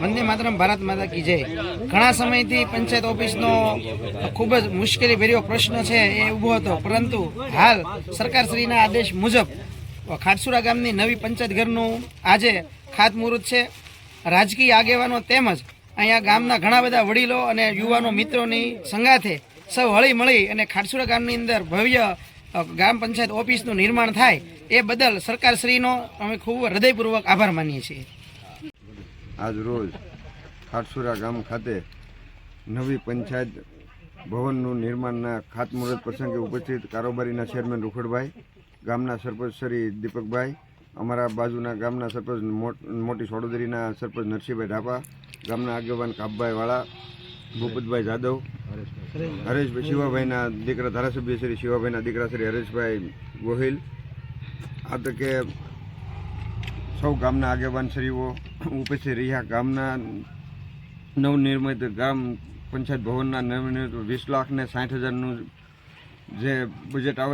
વંદે માતરમ, ભારત માતા કી જય। ઘણા સમયથી પંચાયત ઓફિસનો ખૂબ જ મુશ્કેલી ભર્યો પ્રશ્ન છે એ ઊભો હતો, પરંતુ હાલ સરકારશ્રીના આદેશ મુજબ ખાટસુરા ગામની નવી પંચાયત ઘરનું આજે ખાતમુહૂર્ત છે। રાજકીય આગેવાનો તેમજ અહીંયા ગામના ઘણા બધા વડીલો અને યુવાનો મિત્રોની સંગાથે સૌ હળી મળી અને ખાટસુરા ગામની અંદર ભવ્ય ગ્રામ પંચાયત ઓફિસનું નિર્માણ થાય એ બદલ સરકારશ્રીનો અમે ખૂબ હૃદયપૂર્વક આભાર માનીએ છીએ। આજ રોજ ખાટસુરા ગામ ખાતે નવી પંચાયત ભવનનું નિર્માણના ખાતમુહૂર્ત પ્રસંગે ઉપસ્થિત કારોબારીના ચેરમેન રૂખડભાઈ, ગામના સરપંચ શ્રી દીપકભાઈ, અમારા બાજુના ગામના સરપંચ મોટી સોડોદરીના સરપંચ નરસિંહભાઈ ઢાપા, ગામના આગેવાન કાપભાઈ વાળા, ભૂપતભાઈ જાદવ, હરેશભાઈ શિવાભાઈના દીકરા ધારાસભ્ય શ્રી શિવાભાઈના દીકરા શ્રી હરેશભાઈ ગોહિલ, આ તકે સૌ ગામના આગેવાનશ્રીઓ ઉપસ્થિત રહ્યા। ગામના નવનિર્મિત ગ્રામ પંચાયત ભવનના નવનિર્મિત 20,60,000નું જે બજેટ આવે